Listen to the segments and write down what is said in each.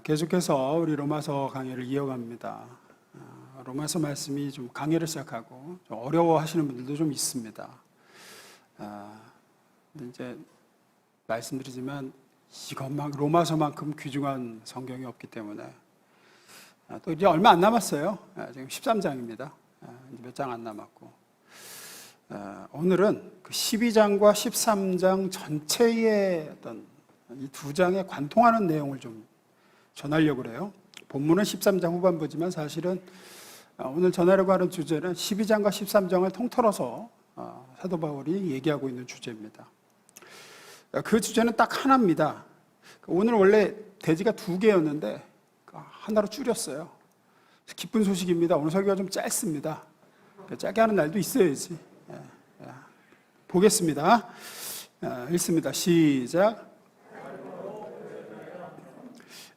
계속해서 우리 로마서 강의를 이어갑니다. 로마서 말씀이 좀 강의를 시작하고 좀 어려워하시는 분들도 좀 있습니다. 근데 이제 말씀드리지만 이것만 로마서만큼 귀중한 성경이 없기 때문에 또 이제 얼마 안 남았어요. 지금 13장입니다. 몇 장 안 남았고 오늘은 그 12장과 13장 전체의 어떤 이 두 장에 관통하는 내용을 좀 전하려고 그래요. 본문은 13장 후반부지만 사실은 오늘 전하려고 하는 주제는 12장과 13장을 통틀어서 사도 바울이 얘기하고 있는 주제입니다. 그 주제는 딱 하나입니다. 오늘 원래 대지가 두 개였는데 하나로 줄였어요. 기쁜 소식입니다. 오늘 설교가 좀 짧습니다. 짧게 하는 날도 있어야지. 보겠습니다. 읽습니다. 시작.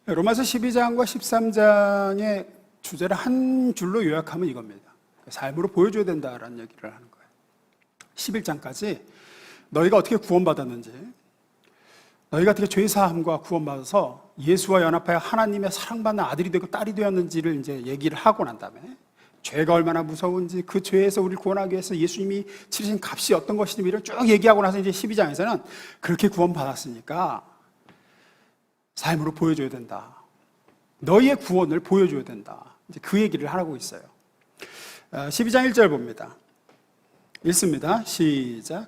로마서 12장과 13장의 주제를 한 줄로 요약하면 이겁니다. 삶으로 보여줘야 된다라는 얘기를 하는 거예요. 11장까지 너희가 어떻게 구원받았는지, 너희가 어떻게 죄사함과 구원받아서 예수와 연합하여 하나님의 사랑받는 아들이 되고 딸이 되었는지를 이제 얘기를 하고 난 다음에 죄가 얼마나 무서운지, 그 죄에서 우리를 구원하기 위해서 예수님이 치르신 값이 어떤 것인지 이런 쭉 얘기하고 나서 이제 12장에서는 그렇게 구원받았으니까 삶으로 보여줘야 된다. 너희의 구원을 보여줘야 된다. 이제 그 얘기를 하고 있어요. 12장 1절 봅니다. 읽습니다. 시작.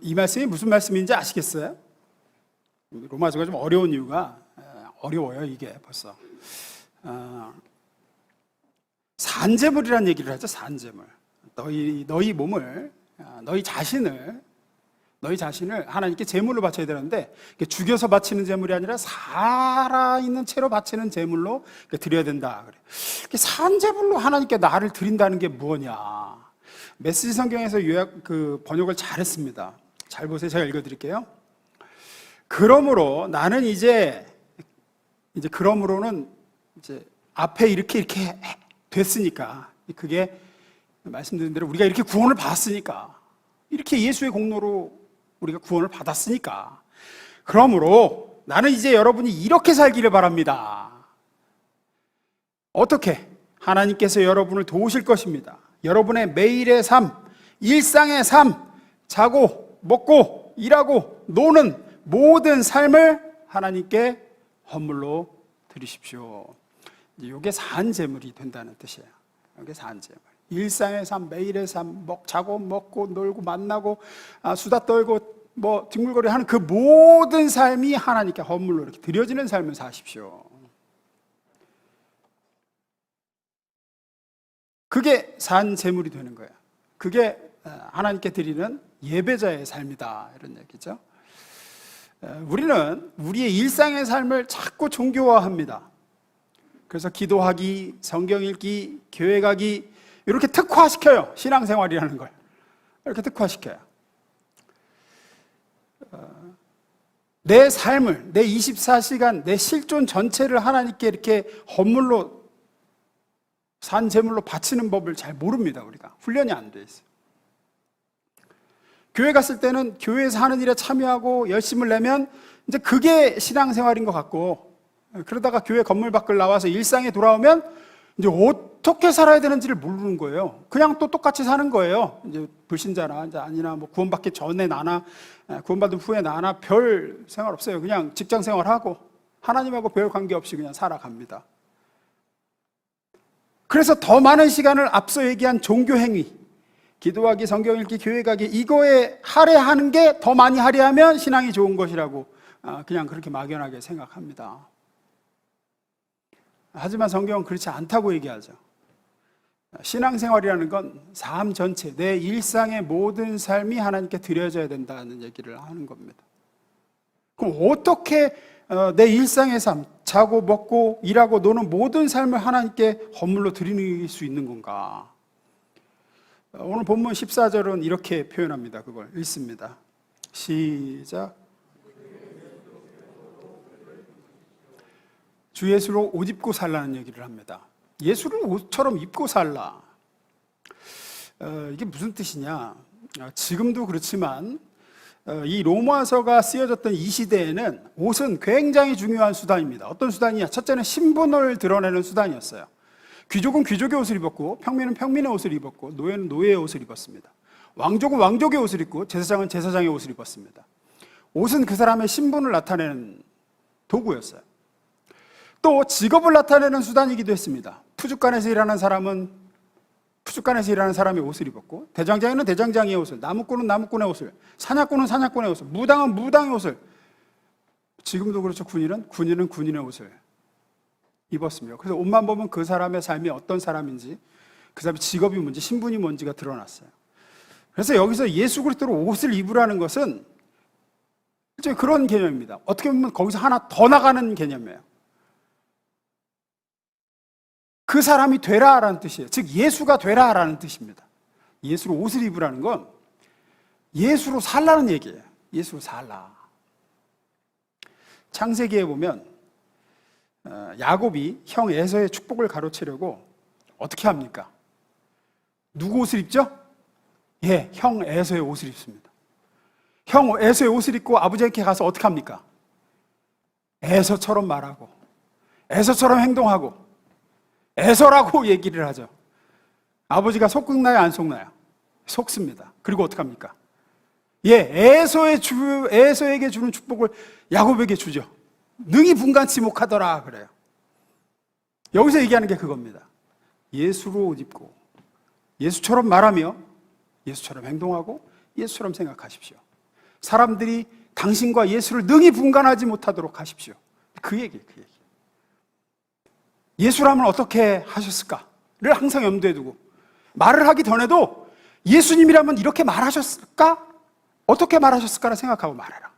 이 말씀이 무슨 말씀인지 아시겠어요? 로마서가 좀 어려운 이유가 어려워요. 이게 벌써 산제물이라는 얘기를 하죠. 산제물. 너희 몸을, 너희 자신을 하나님께 제물로 바쳐야 되는데 죽여서 바치는 제물이 아니라 살아있는 채로 바치는 제물로 드려야 된다. 산제물로 하나님께 나를 드린다는 게 뭐냐? 메시지 성경에서 요약 번역을 잘했습니다. 잘 보세요. 제가 읽어드릴게요. 그러므로 나는 그러므로는 이제 앞에 이렇게 됐으니까, 그게 말씀드린 대로 우리가 이렇게 구원을 받았으니까, 이렇게 예수의 공로로 우리가 구원을 받았으니까, 그러므로 나는 이제 여러분이 이렇게 살기를 바랍니다. 어떻게? 하나님께서 여러분을 도우실 것입니다. 여러분의 매일의 삶, 일상의 삶, 자고 먹고 일하고 노는 모든 삶을 하나님께 헌물로 드리십시오. 이게 산제물이 된다는 뜻이에요. 이게 산제물. 일상의 삶, 매일의 삶, 자고 먹고 놀고 만나고 수다 떨고 뒹굴거리 하는 그 모든 삶이 하나님께 헌물로 이렇게 드려지는 삶을 사십시오. 그게 산제물이 되는 거예요. 그게 하나님께 드리는 예배자의 삶이다, 이런 얘기죠. 우리는 우리의 일상의 삶을 자꾸 종교화합니다. 그래서 기도하기, 성경 읽기, 교회 가기 이렇게 특화시켜요. 신앙생활이라는 걸 이렇게 특화시켜요. 내 삶을, 내 24시간, 내 실존 전체를 하나님께 이렇게 헌물로, 산제물로 바치는 법을 잘 모릅니다. 우리가 훈련이 안 돼 있어요. 교회 갔을 때는 교회에서 하는 일에 참여하고 열심을 내면 이제 그게 신앙생활인 것 같고, 그러다가 교회 건물 밖을 나와서 일상에 돌아오면 이제 어떻게 살아야 되는지를 모르는 거예요. 그냥 또 똑같이 사는 거예요. 이제 불신자나 이제 아니나 구원받기 전에 나나 구원받은 후에 나나 별 생활 없어요. 그냥 직장 생활하고 하나님하고 별 관계 없이 그냥 살아갑니다. 그래서 더 많은 시간을 앞서 얘기한 종교 행위, 기도하기, 성경 읽기, 교회 가기, 이거에 할애하는 게 더 많이 할애하면 신앙이 좋은 것이라고 그냥 그렇게 막연하게 생각합니다. 하지만 성경은 그렇지 않다고 얘기하죠. 신앙생활이라는 건 삶 전체, 내 일상의 모든 삶이 하나님께 드려져야 된다는 얘기를 하는 겁니다. 그럼 어떻게 내 일상의 삶, 자고 먹고 일하고 노는 모든 삶을 하나님께 헌물로 드릴 수 있는 건가? 오늘 본문 14절은 이렇게 표현합니다. 그걸 읽습니다. 시작. 주 예수로 옷 입고 살라는 얘기를 합니다. 예수를 옷처럼 입고 살라. 이게 무슨 뜻이냐? 지금도 그렇지만 이 로마서가 쓰여졌던 이 시대에는 옷은 굉장히 중요한 수단입니다. 어떤 수단이냐? 첫째는 신분을 드러내는 수단이었어요. 귀족은 귀족의 옷을 입었고, 평민은 평민의 옷을 입었고, 노예는 노예의 옷을 입었습니다. 왕족은 왕족의 옷을 입고, 제사장은 제사장의 옷을 입었습니다. 옷은 그 사람의 신분을 나타내는 도구였어요. 또 직업을 나타내는 수단이기도 했습니다. 푸주간에서 일하는 사람은 푸주간에서 일하는 사람의 옷을 입었고, 대장장이는 대장장이의 옷을, 나무꾼은 나무꾼의 옷을, 사냥꾼은 사냥꾼의 옷을, 무당은 무당의 옷을, 지금도 그렇죠. 군인은 군인의 옷을 입었습니다. 그래서 옷만 보면 그 사람의 삶이 어떤 사람인지, 그 사람의 직업이 뭔지, 신분이 뭔지가 드러났어요. 그래서 여기서 예수 그리스도로 옷을 입으라는 것은 일종의 그런 개념입니다. 어떻게 보면 거기서 하나 더 나가는 개념이에요. 그 사람이 되라라는 뜻이에요. 즉 예수가 되라라는 뜻입니다. 예수로 옷을 입으라는 건 예수로 살라는 얘기예요. 예수로 살라. 창세기에 보면 야곱이 형 에서의 축복을 가로채려고 어떻게 합니까? 누구 옷을 입죠? 형 에서의 옷을 입습니다. 형 에서의 옷을 입고 아버지에게 가서 어떻게 합니까? 에서처럼 말하고 에서처럼 행동하고 에서라고 얘기를 하죠. 아버지가 속나요, 안 속나요? 속습니다. 그리고 어떻게 합니까? 에서에게 주는 축복을 야곱에게 주죠. 능히 분간치 못하더라 그래요. 여기서 얘기하는 게 그겁니다. 예수로 옷 입고 예수처럼 말하며 예수처럼 행동하고 예수처럼 생각하십시오. 사람들이 당신과 예수를 능히 분간하지 못하도록 하십시오. 그 얘기. 예수라면 어떻게 하셨을까를 항상 염두에 두고 말을 하기 전에도 예수님이라면 이렇게 말하셨을까? 어떻게 말하셨을까를 생각하고 말해라.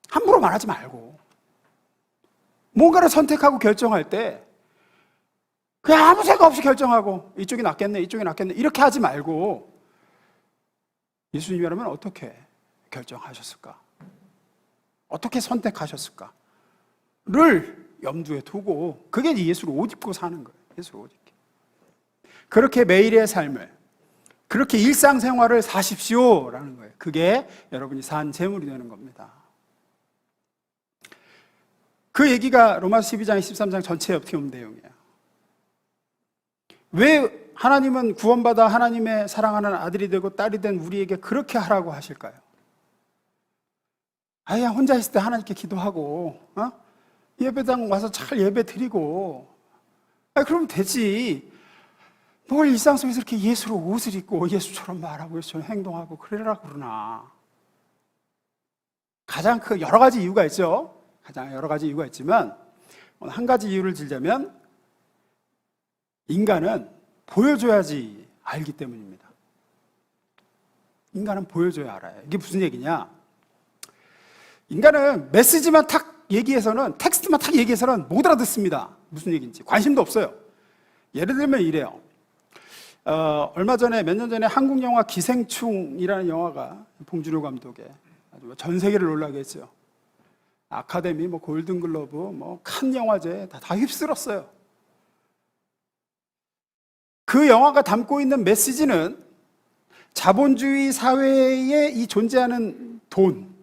함부로 말하지 말고 뭔가를 선택하고 결정할 때 그냥 아무 생각 없이 결정하고 이쪽이 낫겠네 이렇게 하지 말고 예수님이라면 어떻게 결정하셨을까? 어떻게 선택하셨을까를 염두에 두고 그게 예수로 옷 입고 사는 거예요. 예수로 옷 입기. 그렇게 매일의 삶을 그렇게 일상생활을 사십시오라는 거예요. 그게 여러분이 산 재물이 되는 겁니다. 그 얘기가 로마서 12장, 13장 전체에 어떻게 보면 내용이에요. 왜 하나님은 구원받아 하나님의 사랑하는 아들이 되고 딸이 된 우리에게 그렇게 하라고 하실까요? 아야 혼자 있을 때 하나님께 기도하고 예배당 와서 잘 예배 드리고 그러면 되지. 뭘 일상 속에서 이렇게 예수로 옷을 입고 예수처럼 말하고 예수처럼 행동하고 그러라 그러나. 가장 여러 가지 이유가 있죠. 가장 여러 가지 이유가 있지만 한 가지 이유를 들자면 인간은 보여줘야지 알기 때문입니다. 인간은 보여줘야 알아요. 이게 무슨 얘기냐? 인간은 메시지만 탁 얘기해서는 텍스트만 탁 얘기해서는 못 알아듣습니다. 무슨 얘기인지 관심도 없어요. 예를 들면 이래요. 얼마 전에 몇 년 전에 한국 영화 기생충이라는 영화가 봉준호 감독의 아주 전 세계를 놀라게 했죠. 아카데미, 골든글러브, 칸 영화제 다 휩쓸었어요. 그 영화가 담고 있는 메시지는 자본주의 사회에 이 존재하는 돈,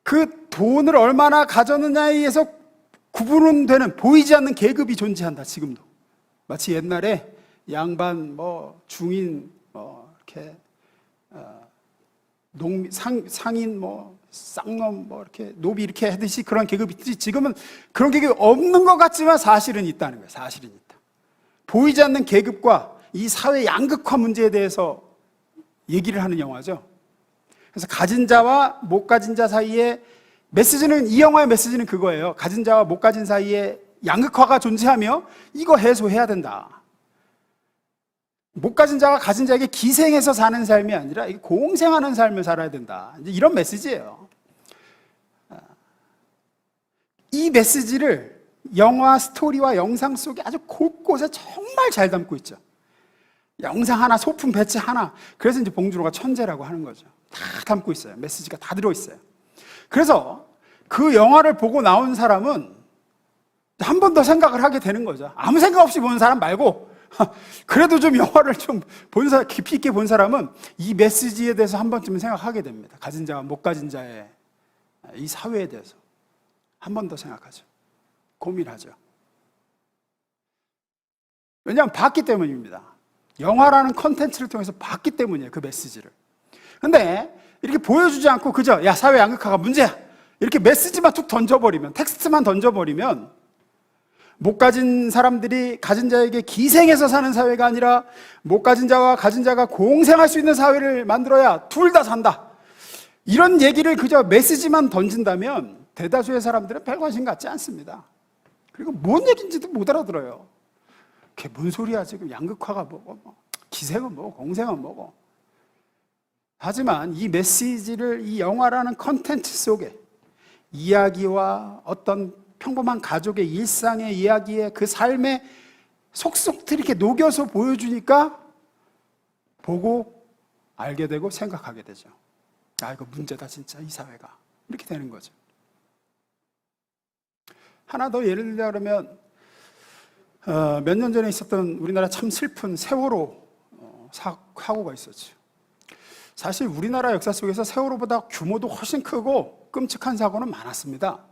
그 돈을 얼마나 가졌느냐에 의해서 구분은 되는 보이지 않는 계급이 존재한다. 지금도 마치 옛날에 양반, 중인, 이렇게 상인, 쌍놈, 이렇게 노비 이렇게 하듯이 그런 계급이 있듯이 지금은 그런 계급이 없는 것 같지만 사실은 있다는 거예요. 사실은 있다. 보이지 않는 계급과 이 사회 양극화 문제에 대해서 얘기를 하는 영화죠. 그래서 가진 자와 못 가진 자 사이에 메시지는, 이 영화의 메시지는 그거예요. 가진 자와 못 가진 사이에 양극화가 존재하며 이거 해소해야 된다. 못 가진 자가 가진 자에게 기생해서 사는 삶이 아니라 공생하는 삶을 살아야 된다. 이제 이런 메시지예요. 이 메시지를 영화 스토리와 영상 속에 아주 곳곳에 정말 잘 담고 있죠. 영상 하나, 소품 배치 하나. 그래서 이제 봉준호가 천재라고 하는 거죠. 다 담고 있어요. 메시지가 다 들어있어요. 그래서 그 영화를 보고 나온 사람은 한 번 더 생각을 하게 되는 거죠. 아무 생각 없이 보는 사람 말고 그래도 좀 영화를 좀 본 사람, 깊이 있게 본 사람은 이 메시지에 대해서 한 번쯤은 생각하게 됩니다. 가진 자와 못 가진 자의 이 사회에 대해서 한 번 더 생각하죠. 고민하죠. 왜냐하면 봤기 때문입니다. 영화라는 컨텐츠를 통해서 봤기 때문이에요. 그 메시지를. 근데 이렇게 보여주지 않고 그저 야, 사회 양극화가 문제야, 이렇게 메시지만 툭 던져버리면, 텍스트만 던져버리면, 못 가진 사람들이 가진 자에게 기생해서 사는 사회가 아니라 못 가진 자와 가진 자가 공생할 수 있는 사회를 만들어야 둘 다 산다, 이런 얘기를 그저 메시지만 던진다면 대다수의 사람들은 별 관심 갖지 않습니다. 그리고 뭔 얘기인지도 못 알아들어요. 그게 뭔 소리야, 지금 양극화가 뭐고, 기생은 뭐고, 공생은 뭐고. 하지만 이 메시지를 이 영화라는 컨텐츠 속에 이야기와 어떤 평범한 가족의 일상의 이야기에 그 삶의 속속들이 이렇게 녹여서 보여주니까 보고 알게 되고 생각하게 되죠. 아, 이거 문제다 진짜, 이 사회가. 이렇게 되는 거죠. 하나 더 예를 들자 그러면 몇 년 전에 있었던 우리나라 참 슬픈 세월호 사고가 있었죠. 사실 우리나라 역사 속에서 세월호보다 규모도 훨씬 크고 끔찍한 사고는 많았습니다.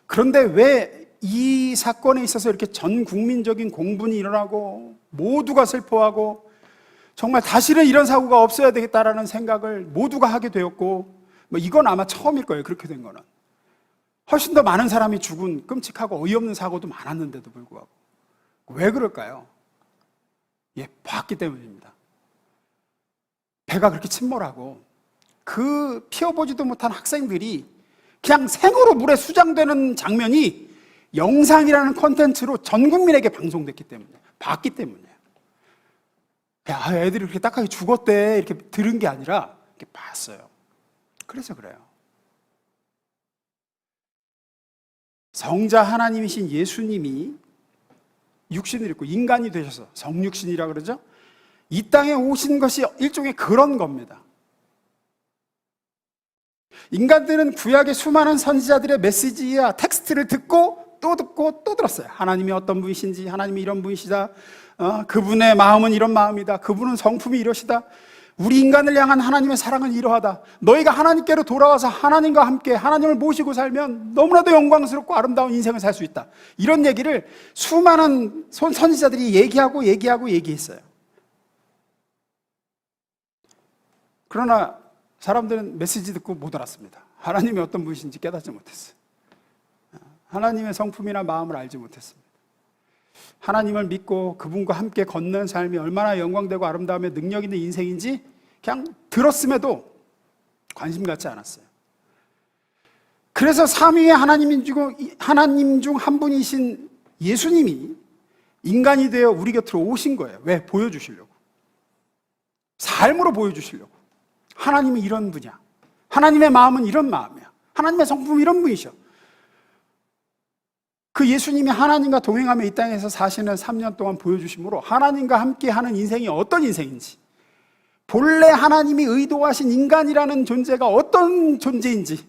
그런데 왜 이 사건에 있어서 이렇게 전 국민적인 공분이 일어나고 모두가 슬퍼하고 정말 다시는 이런 사고가 없어야 되겠다라는 생각을 모두가 하게 되었고, 뭐 이건 아마 처음일 거예요. 그렇게 된 거는. 훨씬 더 많은 사람이 죽은 끔찍하고 어이없는 사고도 많았는데도 불구하고. 왜 그럴까요? 예, 봤기 때문입니다. 배가 그렇게 침몰하고 그 피워보지도 못한 학생들이 그냥 생으로 물에 수장되는 장면이 영상이라는 콘텐츠로 전 국민에게 방송됐기 때문에, 봤기 때문이에요. 야, 애들이 그렇게 딱하게 죽었대 이렇게 들은 게 아니라 이렇게 봤어요. 그래서 그래요. 성자 하나님이신 예수님이 육신을 입고 인간이 되셔서, 성육신이라 그러죠? 이 땅에 오신 것이 일종의 그런 겁니다. 인간들은 구약의 수많은 선지자들의 메시지와 텍스트를 듣고 또 들었어요. 하나님이 어떤 분이신지, 하나님이 이런 분이시다, 그분의 마음은 이런 마음이다, 그분은 성품이 이러시다, 우리 인간을 향한 하나님의 사랑은 이러하다, 너희가 하나님께로 돌아와서 하나님과 함께 하나님을 모시고 살면 너무나도 영광스럽고 아름다운 인생을 살 수 있다, 이런 얘기를 수많은 선지자들이 얘기했어요. 그러나 사람들은 메시지 듣고 못 알았습니다. 하나님이 어떤 분이신지 깨닫지 못했어요. 하나님의 성품이나 마음을 알지 못했습니다. 하나님을 믿고 그분과 함께 걷는 삶이 얼마나 영광되고 아름다우며 능력 있는 인생인지 그냥 들었음에도 관심 갖지 않았어요. 그래서 삼위의 하나님 중 한 분이신 예수님이 인간이 되어 우리 곁으로 오신 거예요. 왜? 보여주시려고. 삶으로 보여주시려고. 하나님이 이런 분이야. 하나님의 마음은 이런 마음이야. 하나님의 성품은 이런 분이셔. 그 예수님이 하나님과 동행하며 이 땅에서 사시는 3년 동안 보여주심으로 하나님과 함께하는 인생이 어떤 인생인지, 본래 하나님이 의도하신 인간이라는 존재가 어떤 존재인지,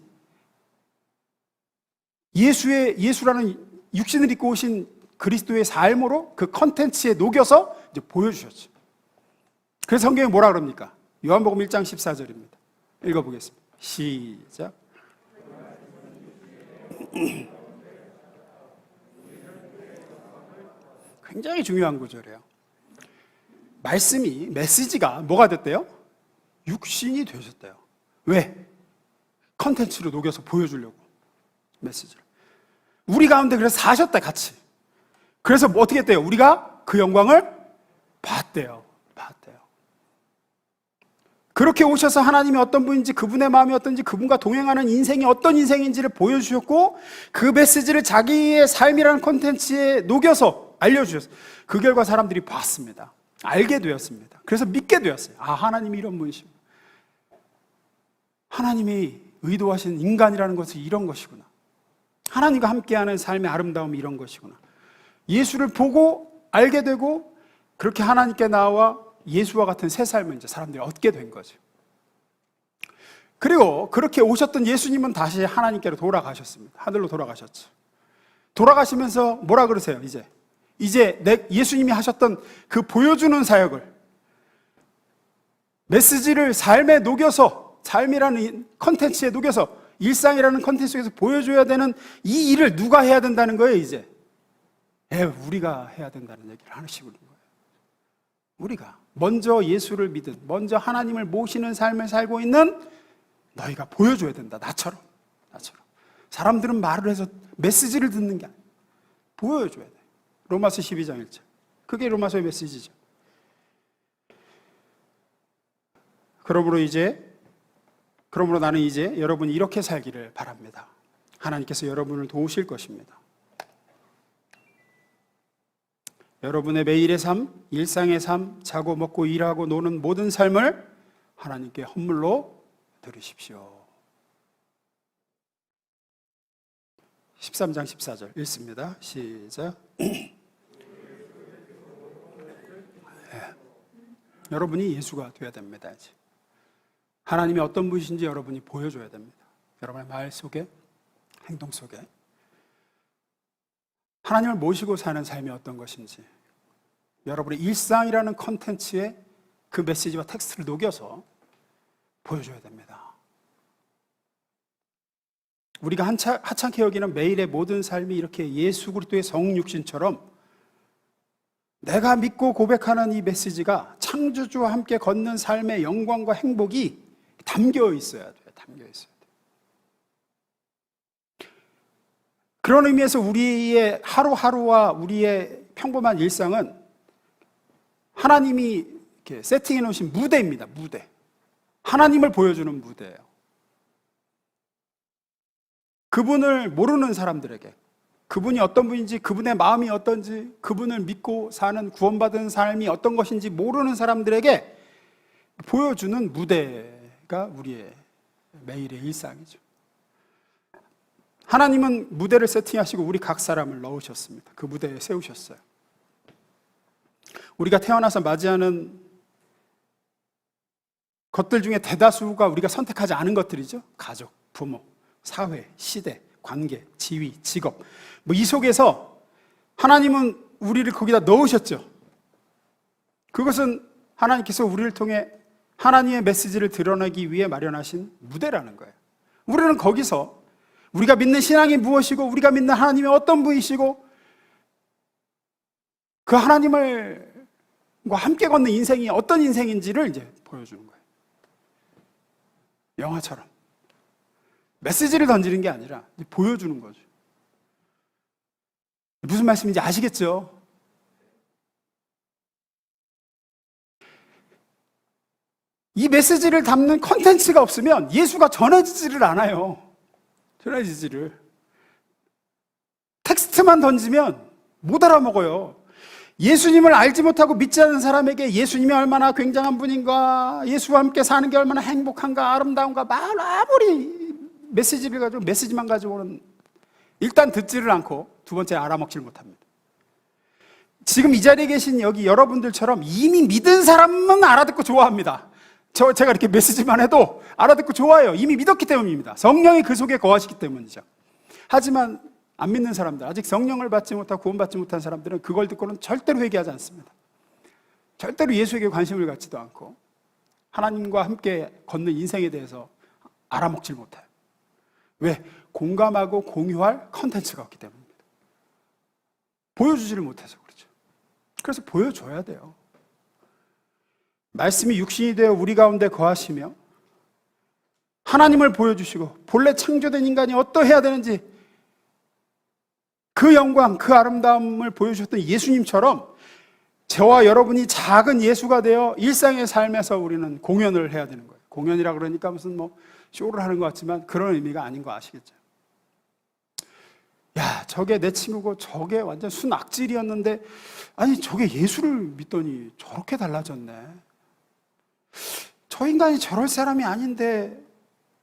예수라는 육신을 입고 오신 그리스도의 삶으로 그 컨텐츠에 녹여서 이제 보여주셨죠. 그래서 성경에 뭐라 그럽니까? 요한복음 1장 14절입니다. 읽어보겠습니다. 시작. 굉장히 중요한 구절이에요. 메시지가 뭐가 됐대요? 육신이 되셨대요. 왜? 컨텐츠로 녹여서 보여주려고. 메시지를. 우리 가운데 그래서 사셨대, 같이. 그래서 뭐 어떻게 했대요? 우리가 그 영광을 봤대요. 그렇게 오셔서 하나님이 어떤 분인지, 그분의 마음이 어떤지, 그분과 동행하는 인생이 어떤 인생인지를 보여주셨고, 그 메시지를 자기의 삶이라는 콘텐츠에 녹여서 알려주셨어요. 그 결과 사람들이 봤습니다. 알게 되었습니다. 그래서 믿게 되었어요. 아, 하나님이 이런 분이십니다. 하나님이 의도하신 인간이라는 것은 이런 것이구나. 하나님과 함께하는 삶의 아름다움이 이런 것이구나. 예수를 보고 알게 되고, 그렇게 하나님께 나와 예수와 같은 새 삶을 이제 사람들이 얻게 된 거죠. 그리고 그렇게 오셨던 예수님은 다시 하나님께로 돌아가셨습니다. 하늘로 돌아가셨죠. 돌아가시면서 뭐라 그러세요? 이제 예수님이 하셨던 그 보여주는 사역을, 메시지를 삶에 녹여서, 삶이라는 컨텐츠에 녹여서, 일상이라는 컨텐츠 속에서 보여줘야 되는 이 일을 누가 해야 된다는 거예요, 이제? 우리가 해야 된다는 얘기를 하시고 있는 거예요. 우리가 먼저 예수를 믿은, 먼저 하나님을 모시는 삶을 살고 있는 너희가 보여줘야 된다. 나처럼. 사람들은 말을 해서 메시지를 듣는 게 아니에요. 보여줘야 돼. 로마서 12장 1절. 그게 로마서의 메시지죠. 그러므로 나는 이제 여러분이 이렇게 살기를 바랍니다. 하나님께서 여러분을 도우실 것입니다. 여러분의 매일의 삶, 일상의 삶, 자고 먹고 일하고 노는 모든 삶을 하나님께 헌물로 드리십시오. 13장 14절 읽습니다. 시작. 여러분이 예수가 되어야 됩니다. 이제. 하나님이 어떤 분이신지 여러분이 보여줘야 됩니다. 여러분의 말 속에, 행동 속에 하나님을 모시고 사는 삶이 어떤 것인지, 여러분의 일상이라는 컨텐츠에 그 메시지와 텍스트를 녹여서 보여줘야 됩니다. 우리가 하찮게 여기는 매일의 모든 삶이 이렇게 예수 그리스도의 성육신처럼 내가 믿고 고백하는 이 메시지가 창조주와 함께 걷는 삶의 영광과 행복이 담겨 있어야 돼요. 그런 의미에서 우리의 하루하루와 우리의 평범한 일상은 하나님이 이렇게 세팅해 놓으신 무대입니다. 무대. 하나님을 보여주는 무대예요. 그분을 모르는 사람들에게, 그분이 어떤 분인지, 그분의 마음이 어떤지, 그분을 믿고 사는 구원받은 삶이 어떤 것인지 모르는 사람들에게 보여주는 무대가 우리의 매일의 일상이죠. 하나님은 무대를 세팅하시고 우리 각 사람을 넣으셨습니다. 그 무대에 세우셨어요. 우리가 태어나서 맞이하는 것들 중에 대다수가 우리가 선택하지 않은 것들이죠. 가족, 부모, 사회, 시대, 관계, 지위, 직업, 이 속에서 하나님은 우리를 거기다 넣으셨죠. 그것은 하나님께서 우리를 통해 하나님의 메시지를 드러내기 위해 마련하신 무대라는 거예요. 우리는 거기서 우리가 믿는 신앙이 무엇이고, 우리가 믿는 하나님이 어떤 분이시고, 그 하나님과 함께 걷는 인생이 어떤 인생인지를 이제 보여주는 거예요. 영화처럼 메시지를 던지는 게 아니라 보여주는 거죠. 무슨 말씀인지 아시겠죠? 이 메시지를 담는 컨텐츠가 없으면 예수가 전해지지를 않아요. 텍스트만 던지면 못 알아먹어요. 예수님을 알지 못하고 믿지 않는 사람에게 예수님이 얼마나 굉장한 분인가, 예수와 함께 사는 게 얼마나 행복한가, 아름다운가, 아무리 메시지를 가지고 메시지만 가지고는 일단 듣지를 않고 두 번째 알아먹지를 못합니다. 지금 이 자리에 계신 여기 여러분들처럼 이미 믿은 사람은 알아듣고 좋아합니다. 제가 이렇게 메시지만 해도 알아듣고 좋아해요. 이미 믿었기 때문입니다. 성령이 그 속에 거하시기 때문이죠. 하지만 안 믿는 사람들, 아직 성령을 받지 못하고 구원받지 못한 사람들은 그걸 듣고는 절대로 회개하지 않습니다. 절대로 예수에게 관심을 갖지도 않고 하나님과 함께 걷는 인생에 대해서 알아먹질 못해요. 왜? 공감하고 공유할 컨텐츠가 없기 때문입니다. 보여주지를 못해서 그렇죠. 그래서 보여줘야 돼요. 말씀이 육신이 되어 우리 가운데 거하시며 하나님을 보여주시고 본래 창조된 인간이 어떠해야 되는지 그 영광, 그 아름다움을 보여주셨던 예수님처럼 저와 여러분이 작은 예수가 되어 일상의 삶에서 우리는 공연을 해야 되는 거예요. 공연이라 그러니까 무슨 쇼를 하는 것 같지만 그런 의미가 아닌 거 아시겠죠? 야, 저게 내 친구고 저게 완전 순악질이었는데 아니 저게 예수를 믿더니 저렇게 달라졌네. 저 인간이 저럴 사람이 아닌데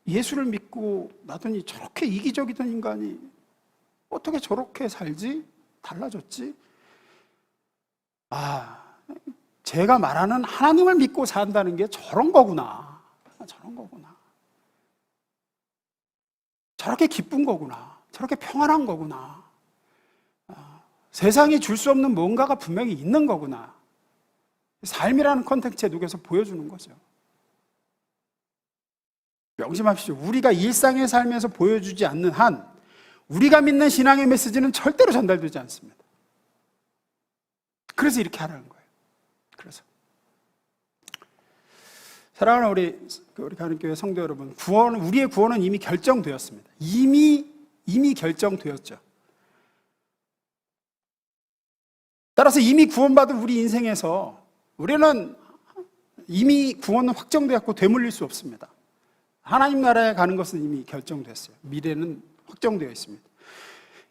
예수를 믿고 나더니 저렇게 이기적이던 인간이 어떻게 저렇게 살지? 달라졌지? 제가 말하는 하나님을 믿고 산다는 게 저런 거구나. 저렇게 기쁜 거구나. 저렇게 평안한 거구나. 세상이 줄 수 없는 뭔가가 분명히 있는 거구나. 삶이라는 콘텐츠에 녹여서 보여주는 거죠. 명심하십시오. 우리가 일상의 삶에서 보여주지 않는 한 우리가 믿는 신앙의 메시지는 절대로 전달되지 않습니다. 그래서 이렇게 하라는 거예요. 그래서 사랑하는 우리 가는교회 성도 여러분, 우리의 구원은 이미 결정되었습니다. 이미 결정되었죠. 따라서 이미 구원받은 우리 인생에서 우리는 이미 구원은 확정되었고 되물릴 수 없습니다. 하나님 나라에 가는 것은 이미 결정됐어요. 미래는 확정되어 있습니다.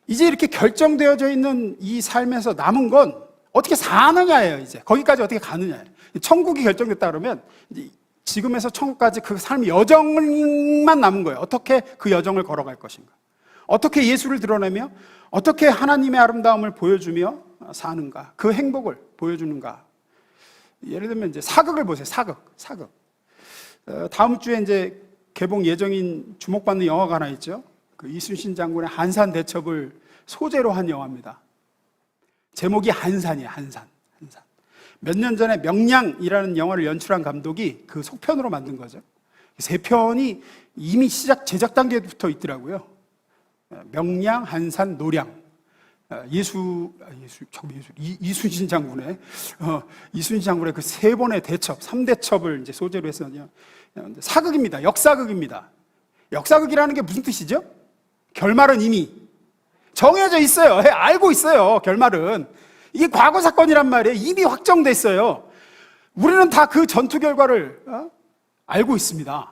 이제 이렇게 결정되어져 있는 이 삶에서 남은 건 어떻게 사느냐예요. 이제 거기까지 어떻게 가느냐예요. 천국이 결정됐다 그러면 이제 지금에서 천국까지 그 삶의 여정만 남은 거예요. 어떻게 그 여정을 걸어갈 것인가, 어떻게 예수를 드러내며 어떻게 하나님의 아름다움을 보여주며 사는가, 그 행복을 보여주는가. 예를 들면 이제 사극을 보세요. 사극. 다음 주에 이제 개봉 예정인 주목받는 영화가 하나 있죠. 그 이순신 장군의 한산대첩을 소재로 한 영화입니다. 제목이 한산이에요. 한산. 몇 년 전에 명량이라는 영화를 연출한 감독이 그 속편으로 만든 거죠. 세 편이 이미 제작 단계부터 있더라고요. 명량, 한산, 노량. 이순신 장군의 그 세 번의 대첩, 3대첩을 이제 소재로 해서 사극입니다. 역사극입니다. 역사극이라는 게 무슨 뜻이죠? 결말은 이미 정해져 있어요. 알고 있어요. 결말은. 이게 과거 사건이란 말이에요. 이미 확정됐어요. 우리는 다 그 전투 결과를 알고 있습니다.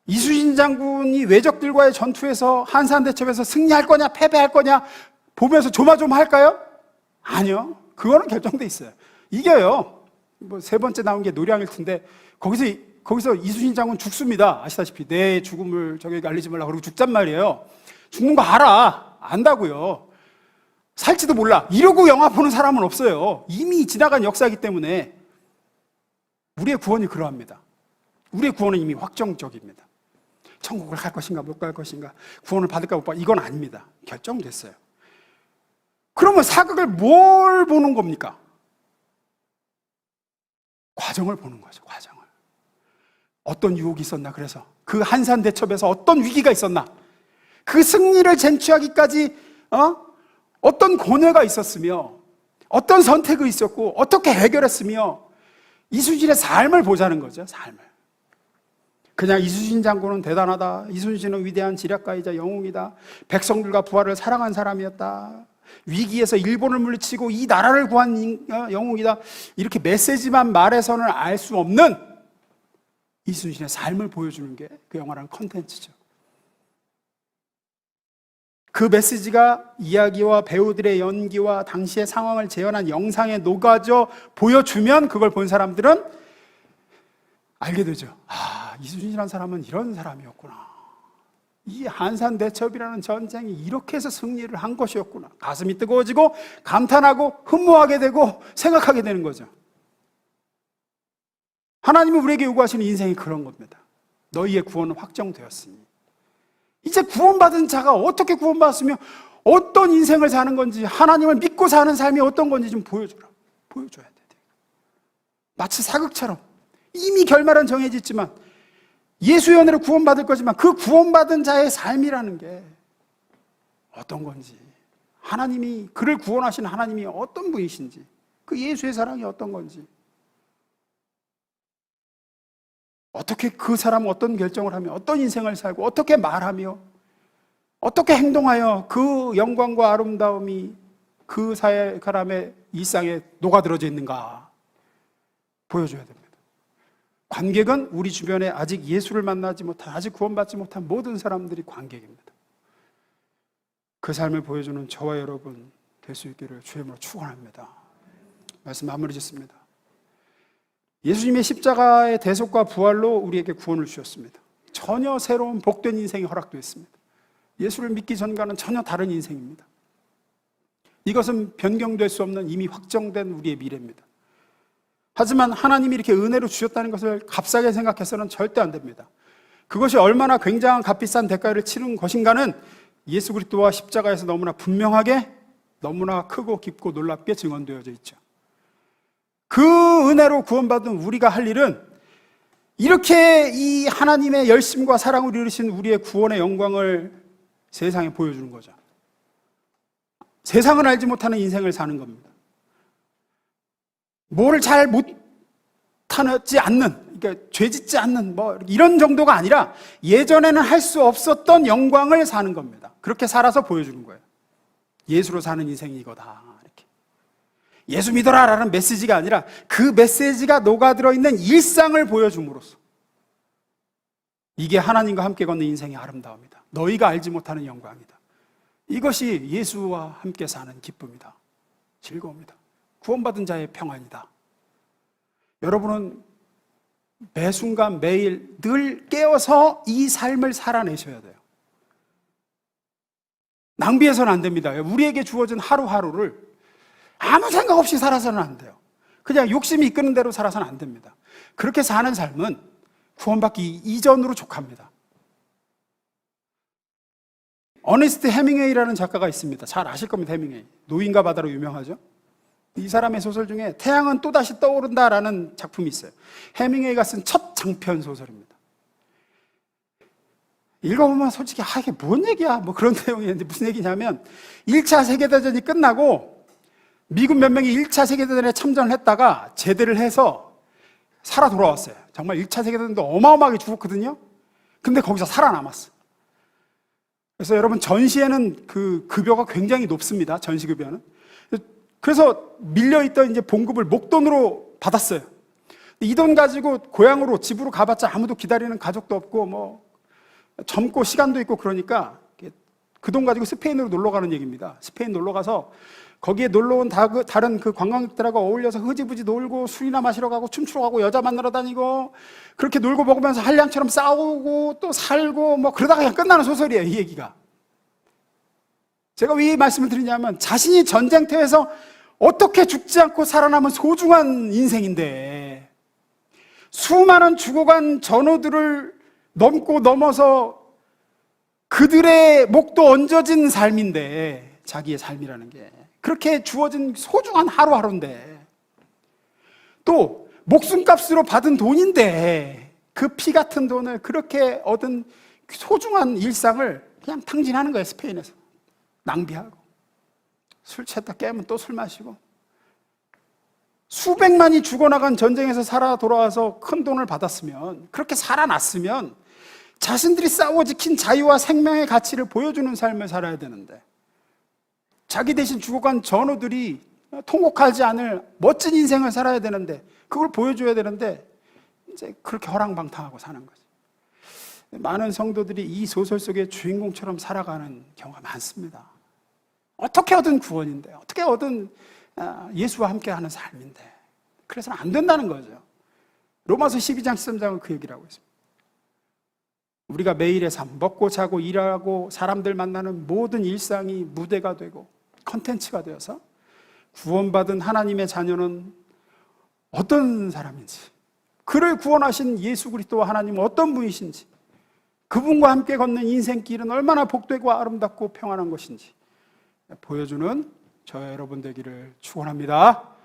이순신 장군이 외적들과의 전투에서 한산대첩에서 승리할 거냐 패배할 거냐 보면서 조마조마할까요? 아니요. 그거는 결정돼 있어요. 이겨요. 뭐 세 번째 나온 게 노량일 텐데 거기서 이순신 장군 죽습니다. 아시다시피 내 죽음을 적에게 알리지 말라 그러고 죽잔 말이에요. 죽는 거 알아. 안다고요. 살지도 몰라. 이러고 영화 보는 사람은 없어요. 이미 지나간 역사이기 때문에. 우리의 구원이 그러합니다. 우리의 구원은 이미 확정적입니다. 천국을 갈 것인가 못 갈 것인가, 구원을 받을까 못 받을까, 이건 아닙니다. 결정됐어요. 그러면 사극을 뭘 보는 겁니까? 과정을 보는 거죠. 과정을. 어떤 유혹이 있었나, 그래서 그 한산대첩에서 어떤 위기가 있었나, 그 승리를 쟁취하기까지 어떤 고뇌가 있었으며 어떤 선택이 있었고 어떻게 해결했으며, 이순신의 삶을 보자는 거죠. 삶을. 그냥 이순신 장군은 대단하다, 이순신은 위대한 지략가이자 영웅이다, 백성들과 부하를 사랑한 사람이었다, 위기에서 일본을 물리치고 이 나라를 구한 영웅이다, 이렇게 메시지만 말해서는 알 수 없는 이순신의 삶을 보여주는 게 그 영화라는 콘텐츠죠. 그 메시지가 이야기와 배우들의 연기와 당시의 상황을 재현한 영상에 녹아져 보여주면 그걸 본 사람들은 알게 되죠. 이순신이라는 사람은 이런 사람이었구나. 이 한산대첩이라는 전쟁이 이렇게 해서 승리를 한 것이었구나. 가슴이 뜨거워지고 감탄하고 흠모하게 되고 생각하게 되는 거죠. 하나님은 우리에게 요구하시는 인생이 그런 겁니다. 너희의 구원은 확정되었으니. 이제 구원받은 자가 어떻게 구원받았으며 어떤 인생을 사는 건지, 하나님을 믿고 사는 삶이 어떤 건지 좀 보여줘야 돼. 마치 사극처럼 이미 결말은 정해졌지만 예수의 은혜로 구원받을 거지만 그 구원받은 자의 삶이라는 게 어떤 건지, 하나님이 그를 구원하신 하나님이 어떤 분이신지, 그 예수의 사랑이 어떤 건지, 어떻게 그 사람은 어떤 결정을 하며 어떤 인생을 살고 어떻게 말하며 어떻게 행동하여 그 영광과 아름다움이 그 사람의 일상에 녹아들어져 있는가 보여줘야 됩니다. 관객은 우리 주변에 아직 예수를 만나지 못한, 아직 구원받지 못한 모든 사람들이 관객입니다. 그 삶을 보여주는 저와 여러분 될 수 있기를 주의 이름으로 축원합니다. 말씀 마무리 짓습니다. 예수님의 십자가의 대속과 부활로 우리에게 구원을 주셨습니다. 전혀 새로운 복된 인생이 허락되었습니다. 예수를 믿기 전과는 전혀 다른 인생입니다. 이것은 변경될 수 없는 이미 확정된 우리의 미래입니다. 하지만 하나님이 이렇게 은혜로 주셨다는 것을 값싸게 생각해서는 절대 안 됩니다. 그것이 얼마나 굉장한 값비싼 대가를 치른 것인가는 예수 그리스도와 십자가에서 너무나 분명하게 너무나 크고 깊고 놀랍게 증언되어져 있죠. 그 은혜로 구원받은 우리가 할 일은 이렇게 이 하나님의 열심과 사랑으로 이루신 우리의 구원의 영광을 세상에 보여주는 거죠. 세상은 알지 못하는 인생을 사는 겁니다. 뭐를 잘 못하지 않는, 그러니까 죄 짓지 않는 뭐 이런 정도가 아니라 예전에는 할 수 없었던 영광을 사는 겁니다. 그렇게 살아서 보여주는 거예요. 예수로 사는 인생이 이거다. 이렇게. 예수 믿어라라는 메시지가 아니라 그 메시지가 녹아들어 있는 일상을 보여줌으로써 이게 하나님과 함께 걷는 인생의 아름다움이다. 너희가 알지 못하는 영광이다. 이것이 예수와 함께 사는 기쁨이다. 즐거움이다. 구원받은 자의 평안이다. 여러분은 매 순간 매일 늘 깨어서 이 삶을 살아내셔야 돼요. 낭비해서는 안 됩니다. 우리에게 주어진 하루하루를 아무 생각 없이 살아서는 안 돼요. 그냥 욕심이 이끄는 대로 살아서는 안 됩니다. 그렇게 사는 삶은 구원받기 이전으로 족합니다. 어네스트 해밍웨이라는 작가가 있습니다. 잘 아실 겁니다. 해밍웨이. 노인과 바다로 유명하죠. 이 사람의 소설 중에 태양은 또다시 떠오른다라는 작품이 있어요. 해밍웨이가 쓴 첫 장편 소설입니다. 읽어보면 솔직히 이게 뭔 얘기야? 뭐 그런 내용이었는데 무슨 얘기냐면 1차 세계대전이 끝나고 미군 몇 명이 1차 세계대전에 참전을 했다가 제대를 해서 살아 돌아왔어요. 정말 1차 세계대전도 어마어마하게 죽었거든요. 근데 거기서 살아남았어. 그래서 여러분 전시에는 그 급여가 굉장히 높습니다. 전시급여는. 그래서 밀려있던 이제 봉급을 목돈으로 받았어요. 이 돈 가지고 고향으로 집으로 가봤자 아무도 기다리는 가족도 없고 뭐 젊고 시간도 있고 그러니까 그 돈 가지고 스페인으로 놀러 가는 얘기입니다. 스페인 놀러 가서 거기에 놀러 온 다른 그 관광객들하고 어울려서 흐지부지 놀고 술이나 마시러 가고 춤추러 가고 여자 만나러 다니고 그렇게 놀고 먹으면서 한량처럼 싸우고 또 살고 뭐 그러다가 그냥 끝나는 소설이에요. 이 얘기가. 제가 왜 이 말씀을 드리냐면 자신이 전쟁터에서 어떻게 죽지 않고 살아남은 소중한 인생인데 수많은 죽어간 전우들을 넘고 넘어서 그들의 목도 얹어진 삶인데 자기의 삶이라는 게 그렇게 주어진 소중한 하루하루인데 또 목숨값으로 받은 돈인데 그 피 같은 돈을 그렇게 얻은 소중한 일상을 그냥 탕진하는 거예요. 스페인에서 낭비하고 술 취했다 깨면 또 술 마시고 수백만이 죽어나간 전쟁에서 살아 돌아와서 큰 돈을 받았으면 그렇게 살아났으면 자신들이 싸워 지킨 자유와 생명의 가치를 보여주는 삶을 살아야 되는데 자기 대신 죽어간 전우들이 통곡하지 않을 멋진 인생을 살아야 되는데 그걸 보여줘야 되는데 이제 그렇게 허랑방탕하고 사는 거지. 많은 성도들이 이 소설 속의 주인공처럼 살아가는 경우가 많습니다. 어떻게 얻은 구원인데 어떻게 얻은 예수와 함께하는 삶인데 그래서는 안 된다는 거죠. 로마서 12장 13장은 그 얘기를 하고 있습니다. 우리가 매일의 삶, 먹고 자고 일하고 사람들 만나는 모든 일상이 무대가 되고 컨텐츠가 되어서 구원받은 하나님의 자녀는 어떤 사람인지, 그를 구원하신 예수 그리스도와 하나님은 어떤 분이신지, 그분과 함께 걷는 인생길은 얼마나 복되고 아름답고 평안한 것인지 보여주는 저와 여러분 되기를 축원합니다.